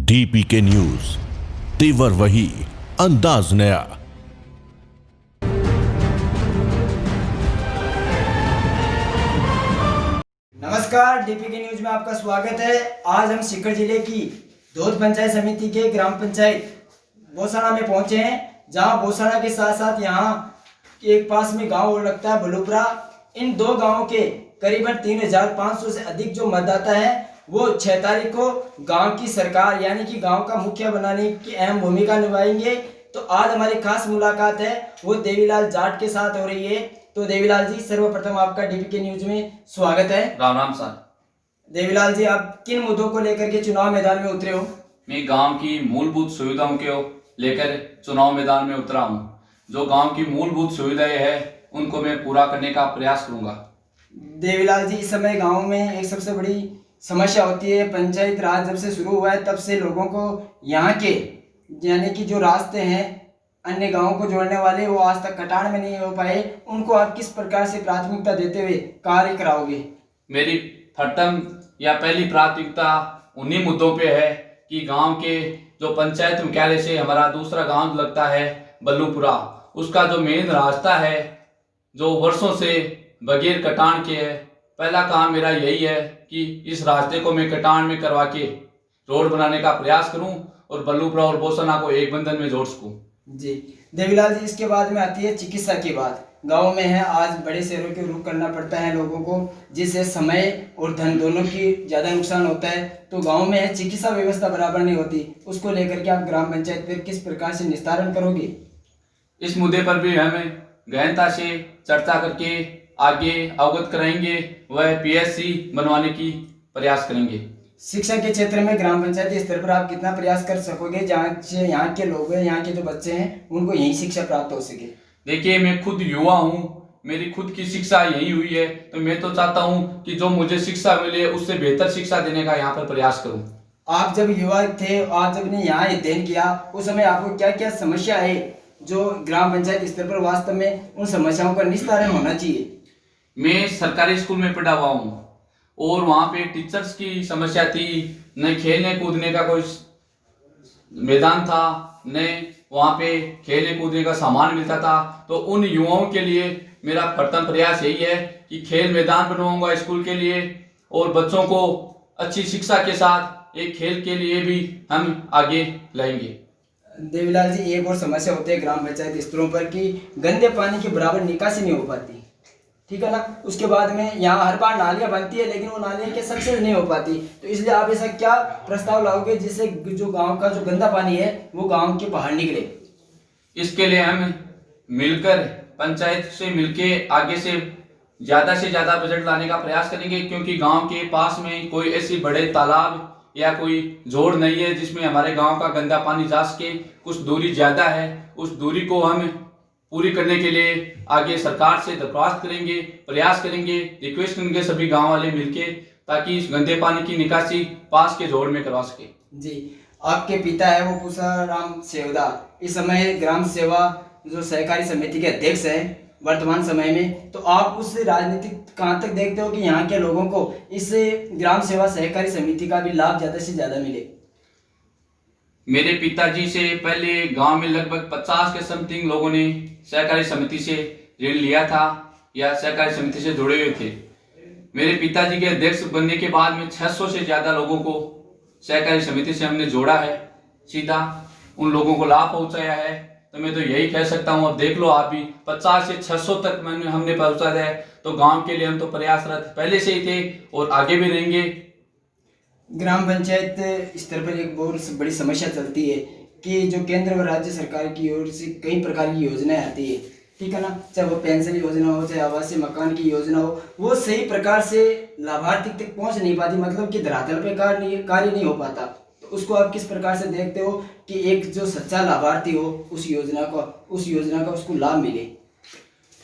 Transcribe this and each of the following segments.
DPK news, तेवर वही, अंदाज नया। नमस्कार, डीपीके न्यूज में आपका स्वागत है। आज हम सीकर जिले की धोद पंचायत समिति के ग्राम पंचायत बोसाना में पहुंचे हैं, जहां बोसाना के साथ साथ यहां एक पास में गांव और लगता है बलूपरा। इन दो गांवों के करीबन 3500 से अधिक जो मतदाता हैं वो 6 तारीख को गांव की सरकार यानी कि गांव का मुखिया बनाने की अहम भूमिका निभाएंगे। तो आज हमारी खास मुलाकात है वो देवीलाल जाट के साथ हो रही है। तो देवीलाल जी, सर्वप्रथम आपका डीपीके न्यूज में स्वागत है। राम राम सर। देवीलाल जी, आप किन मुद्दों को लेकर के चुनाव मैदान में उतरे हो? मैं गांव की मूलभूत सुविधाओं को लेकर चुनाव मैदान में उतरा हूं। जो गांव की मूलभूत सुविधाएं हैं उनको मैं पूरा करने का प्रयास करूंगा। देवीलाल जी, इस समय गांव में एक सबसे बड़ी समस्या होती है, पंचायत राज जब से शुरू हुआ है तब से लोगों को यहाँ के यानी कि जो रास्ते हैं अन्य गांवों को जोड़ने वाले वो आज तक कटान में नहीं हो पाए। उनको आप किस प्रकार से प्राथमिकता देते हुए कार्य कराओगे? मेरी प्रथम या पहली प्राथमिकता उन्हीं मुद्दों पे है कि गांव के जो पंचायत मुख्यालय से हमारा दूसरा गांव लगता है बल्लूपुरा, उसका जो मेन रास्ता है जो वर्षों से बगैर कटान के है। पहला काम मेरा यही है कि इस रास्ते को मैं कटान में करवा के रोड बनाने का प्रयास करूं और बल्लूपुरा और बोसाना को एक बंधन में जोड़ सकूं। जी देवीलाल जी, इसके बाद में आती है चिकित्सा की बात। गांव में है आज बड़े शहरों के रुख करना पड़ता है लोगों को, जिससे समय और धन दोनों की ज़्यादा नुकसान होता है। तो गांव में है चिकित्सा व्यवस्था बराबर नहीं होती, उसको लेकर के आप ग्राम पंचायत पर किस प्रकार से निस्तारण करोगे? इस मुद्दे पर भी हमें गहनता से चर्चा करके आगे अवगत कराएंगे, वह PSC बनवाने की प्रयास करेंगे। शिक्षा के क्षेत्र में ग्राम पंचायत स्तर पर आप कितना प्रयास कर सकोगे जहाँ से यहाँ के लोग हैं, यहाँ के जो बच्चे हैं उनको यही शिक्षा प्राप्त हो सके? देखिए, मैं खुद युवा हूँ, मेरी खुद की शिक्षा यही हुई है, तो मैं तो चाहता हूँ कि जो मुझे शिक्षा मिले उससे बेहतर शिक्षा देने का यहाँ पर प्रयास करूँ। आप जब युवा थे, आप जब ने यहाँ अध्ययन किया, उस समय आपको क्या क्या समस्या है जो ग्राम पंचायत स्तर पर वास्तव में उन समस्याओं का निस्तारण होना चाहिए? मैं सरकारी स्कूल में पढ़ा हुआ हूँ और वहाँ पे टीचर्स की समस्या थी, न खेलने कूदने का कोई मैदान था, न वहाँ पे खेलने कूदने का सामान मिलता था। तो उन युवाओं के लिए मेरा प्रथम प्रयास यही है कि खेल मैदान बनवाऊंगा स्कूल के लिए और बच्चों को अच्छी शिक्षा के साथ एक खेल के लिए भी हम आगे लाएंगे। देवीलाल जी, एक और समस्या होती है ग्राम पंचायत स्तरों पर कि गंदे पानी की बराबर निकासी नहीं हो पाती, ठीक है ना। उसके बाद में यहाँ हर बार नालियाँ बनती है लेकिन वो नालियाँ के सक्सेस नहीं हो पाती। तो इसलिए आप ऐसा क्या प्रस्ताव लाओगे जिससे जो गांव का जो गंदा पानी है वो गांव के बाहर निकले? इसके लिए हम मिलकर पंचायत से मिलके आगे से ज़्यादा बजट लाने का प्रयास करेंगे, क्योंकि गांव के पास में कोई ऐसी बड़े तालाब या कोई जोड़ नहीं है जिसमें हमारे गांव का गंदा पानी जा सके। कुछ दूरी ज़्यादा है, उस दूरी को हम पूरी करने के लिए आगे सरकार से दरख्वास्त करेंगे, प्रयास करेंगे, रिक्वेस्ट करेंगे सभी गांव वाले मिलके, ताकि इस गंदे पानी की निकासी पास के जोड़ में करवा सके। जी, आपके पिता है वो पूसाराम सेवदार इस समय ग्राम सेवा जो सहकारी समिति के अध्यक्ष हैं वर्तमान समय में, तो आप उस राजनीतिक कहाँ तक देखते हो कि यहाँ के लोगों को इस ग्राम सेवा सहकारी समिति का भी लाभ ज़्यादा से ज़्यादा मिले? मेरे पिताजी से पहले गांव में लगभग 50 के समथिंग लोगों ने सहकारी समिति से ऋण लिया था या सहकारी समिति से जुड़े हुए थे। मेरे पिताजी के अध्यक्ष बनने के बाद में 600 से ज़्यादा लोगों को सहकारी समिति से हमने जोड़ा है, सीधा उन लोगों को लाभ पहुंचाया है। तो मैं तो यही कह सकता हूं, अब देख लो आप भी 50 से 600 तक हमने पहुंचाया है। तो गाँव के लिए हम तो प्रयासरत पहले से ही थे और आगे भी रहेंगे। ग्राम पंचायत स्तर पर एक बहुत बड़ी समस्या चलती है कि जो केंद्र व राज्य सरकार की ओर से कई प्रकार की योजनाएं आती है, ठीक है ना, चाहे वो पेंशन योजना हो, चाहे आवासीय मकान की योजना हो, वो सही प्रकार से लाभार्थी तक पहुंच नहीं पाती, मतलब कि धरातल पे कार्य नहीं हो पाता। तो उसको आप किस प्रकार से देखते हो कि एक जो सच्चा लाभार्थी हो उस योजना का उसको लाभ मिले?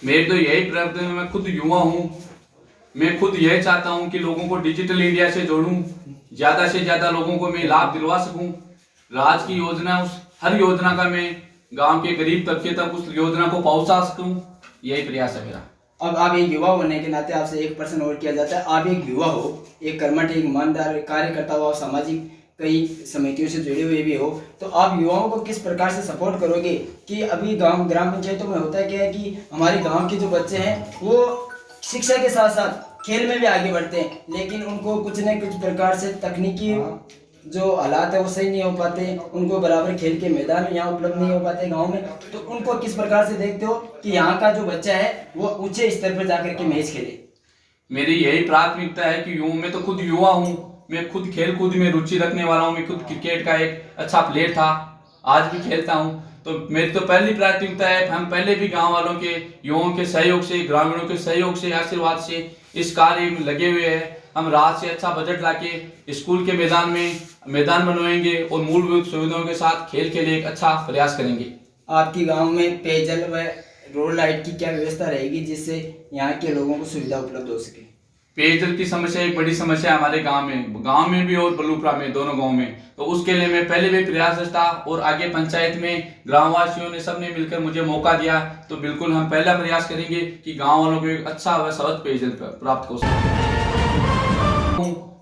मेरे तो यही प्रयत्न है, मैं खुद युवा हूँ, मैं खुद यह चाहता हूँ कि लोगों को डिजिटल इंडिया से जोड़ूं, ज़्यादा से ज़्यादा लोगों को मैं लाभ दिलवा सकूं। राज्य की योजना, उस हर योजना का मैं गांव के गरीब तबके तक उस योजना को पहुंचा सकूं, यही प्रयास है मेरा। अब आप एक युवा होने के नाते आपसे एक प्रश्न और किया जाता है। आप एक युवा हो, एक कर्मठ, एक ईमानदार कार्यकर्ता हो, आप सामाजिक कई समितियों से जुड़े हुए भी हो, तो आप युवाओं को किस प्रकार से सपोर्ट करोगे कि अभी गांव ग्राम पंचायतों में होता क्या है कि हमारे गांव के जो बच्चे हैं वो शिक्षा के साथ साथ खेल में भी आगे बढ़ते हैं, लेकिन उनको कुछ न कुछ प्रकार से तकनीकी जो हालात है वो सही नहीं हो पाते, उनको बराबर खेल के मैदान यहाँ उपलब्ध नहीं हो पाते गांव में। तो उनको किस प्रकार से देखते हो कि यहाँ का जो बच्चा है वो ऊंचे स्तर पर जाकर के मैच खेले? मेरी यही प्राथमिकता है कि मैं तो खुद युवा हूँ, मैं खुद खेल कूद में रुचि रखने वाला हूँ, मैं खुद क्रिकेट का एक अच्छा प्लेयर था, आज भी खेलता हूँ। तो मेरी तो पहली प्राथमिकता है, हम पहले भी गांव वालों के युवाओं के सहयोग से, ग्रामीणों के सहयोग से, आशीर्वाद से इस कार्य में लगे हुए हैं। हम रात से अच्छा बजट लाके स्कूल के मैदान में मैदान बनवाएंगे और मूलभूत सुविधाओं के साथ खेल के लिए एक अच्छा प्रयास करेंगे। आपके गांव में पेयजल व रोड लाइट की क्या व्यवस्था रहेगी जिससे यहाँ के लोगों को सुविधा उपलब्ध हो सके? पेयजल की समस्या एक बड़ी समस्या है हमारे गांव में भी और बलूपरा में, दोनों गांव में। तो उसके लिए मैं पहले भी प्रयासरत था और आगे पंचायत में ग्रामवासियों ने सबने मिलकर मुझे मौका दिया, तो बिल्कुल हम पहला प्रयास करेंगे कि गांव वालों को एक अच्छा व स्वच्छ पेयजल प्राप्त हो सके।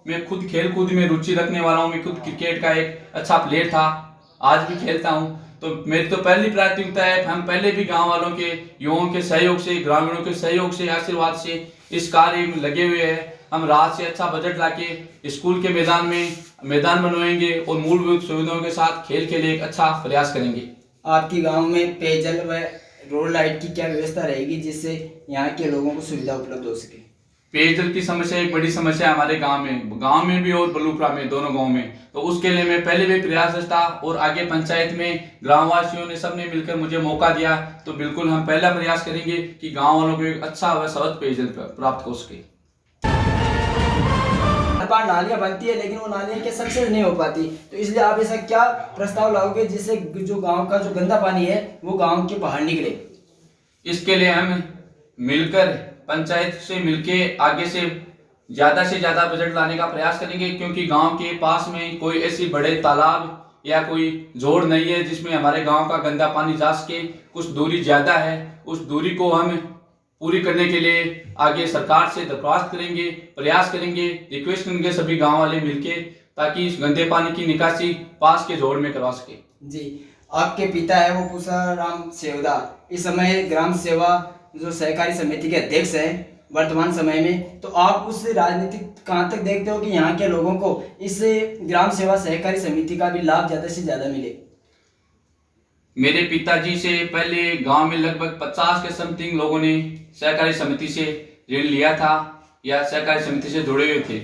मैं खुद खेल कूद में रुचि रखने वाला हूँ, मैं खुद क्रिकेट का एक अच्छा प्लेयर था, आज भी खेलता हूँ। तो मेरी तो पहली प्राथमिकता है, हम पहले भी गांव वालों के युवाओं के सहयोग से, ग्रामीणों के सहयोग से, आशीर्वाद से इस कार्य में लगे हुए हैं। हम रात से अच्छा बजट लाके स्कूल के मैदान में मैदान बनवाएंगे और मूलभूत सुविधाओं के साथ खेल के लिए एक अच्छा प्रयास करेंगे। आपके गांव में पेयजल व रोड लाइट की क्या व्यवस्था रहेगी जिससे यहाँ के लोगों को सुविधा उपलब्ध हो सके? पेयजल की समस्या एक बड़ी समस्या है हमारे गांव में भी और बलूपरा में, दोनों गांव में। तो उसके लिए मैं पहले भी प्रयासरत था और आगे पंचायत में ग्रामवासियों ने सबने मिलकर मुझे मौका दिया, तो बिल्कुल हम पहला प्रयास करेंगे कि गांव वालों को एक अच्छा व स्वच्छ पेयजल प्राप्त हो सके। हर बार नालियाँ बनती है लेकिन वो नालियाँ के सक्सेस नहीं हो पाती, तो इसलिए आप ऐसा क्या प्रस्ताव लाओगे जिससे जो गाँव का जो गंदा पानी है वो गाँव के बाहर निकले? इसके लिए हम मिलकर पंचायत से मिलके आगे से ज्यादा बजट लाने का प्रयास करेंगे, क्योंकि गांव के पास में कोई ऐसी बड़े तालाब या कोई जोड़ नहीं है जिसमें हमारे गांव का गंदा पानी जा सके। कुछ दूरी ज्यादा है, उस दूरी को हम पूरी करने के लिए आगे सरकार से दरख्वास्त करेंगे, प्रयास करेंगे, रिक्वेस्ट करेंगे सभी गांव वाले मिलके, ताकि इस गंदे पानी की निकासी पास के जोड़ में करवा सके। जी, आपके पिता है वो पूसाराम सेवदा इस समय ग्राम सेवा जो सहकारी समिति के अध्यक्ष हैं वर्तमान समय में, तो आप उस राजनीतिक कहाँ तक देखते हो कि यहाँ के लोगों को इस ग्राम सेवा सहकारी समिति का भी लाभ ज़्यादा से ज़्यादा मिले? मेरे पिताजी से पहले गांव में लगभग 50 के समथिंग लोगों ने सहकारी समिति से ऋण लिया था या सहकारी समिति से जुड़े हुए थे।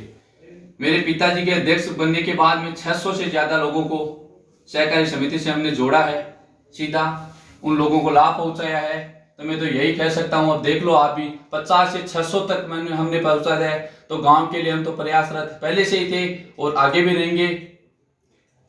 मेरे पिताजी के अध्यक्ष बनने के बाद में 600 से ज़्यादा लोगों को सहकारी समिति से हमने जोड़ा है, सीधा उन लोगों को लाभ पहुंचाया है। तो मैं तो यही कह सकता हूं, अब देख लो आप भी 50 से 600 तक हमने पहुंचाया है। तो गांव के लिए हम तो प्रयासरत पहले से ही थे और आगे भी रहेंगे।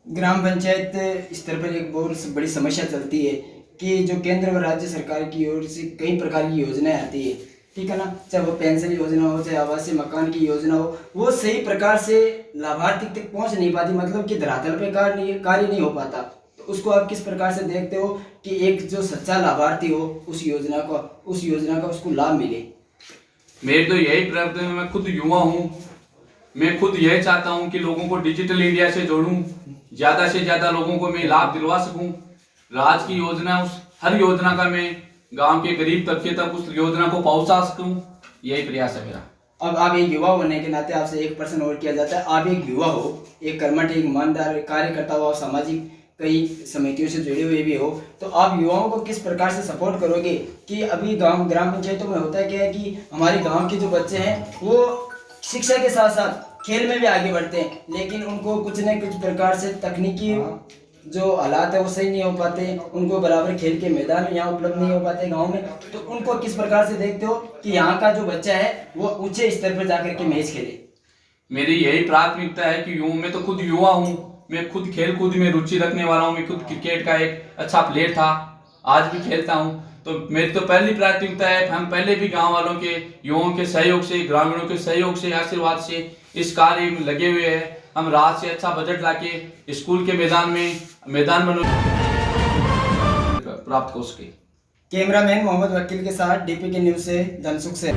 ग्राम पंचायत स्तर पर एक बहुत बड़ी समस्या चलती है कि जो केंद्र व राज्य सरकार की ओर से कई प्रकार की योजनाएं आती है, ठीक है ना, चाहे वो पेंशन योजना हो, चाहे आवासीय मकान की योजना हो, वो सही प्रकार से लाभार्थी तक पहुंच नहीं पाती, मतलब कि धरातल पे कार्य नहीं हो पाता। तो उसको आप किस प्रकार से देखते हो कि एक जो सच्चा लाभार्थी हो उस योजना का उसको लाभ मिले? मेरी तो यही प्रयत्न है, मैं खुद युवा हूँ, मैं खुद यही चाहता हूँ कि लोगों को डिजिटल इंडिया से जोड़ूं, ज़्यादा से ज़्यादा लोगों को मैं लाभ दिलवा सकूं। राज्य की योजना, उस हर योजना का मैं गांव के गरीब तबके तक उस योजना को पहुंचा सकूं, यही प्रयास है मेरा। अब आप एक युवा होने के नाते आपसे एक प्रश्न और किया जाता है, आप एक युवा हो, एक कर्मठ, एक ईमानदार कार्यकर्ता हो, सामाजिक कई समितियों से जुड़े हुए भी हो, तो आप युवाओं को किस प्रकार से सपोर्ट करोगे कि अभी ग्राम पंचायतों में होता क्या है कि हमारे गाँव के जो बच्चे हैं वो शिक्षा के साथ साथ खेल में भी आगे बढ़ते हैं, लेकिन उनको कुछ न कुछ प्रकार से तकनीकी जो हालात है वो सही नहीं हो पाते, उनको बराबर खेल के मैदान यहाँ उपलब्ध नहीं हो पाते गांव में। तो उनको किस प्रकार से देखते हो कि यहाँ का जो बच्चा है वो ऊंचे स्तर पर जाकर के मैच खेले? मेरी यही प्राथमिकता है कि मैं तो खुद युवा हूँ, मैं खुद खेल कूद में रुचि रखने वाला हूँ, मैं खुद क्रिकेट का एक अच्छा प्लेयर था, आज भी खेलता हूँ। तो मेरी तो पहली प्राथमिकता है, हम पहले भी गांव वालों के युवाओं के सहयोग से, ग्रामीणों के सहयोग से, आशीर्वाद से इस कार्य में लगे हुए हैं। हम रात से अच्छा बजट लाके स्कूल के मैदान में मैदान प्राप्त हो सके। कैमरामैन मोहम्मद वकील के साथ DPK न्यूज़ से धनसुख से।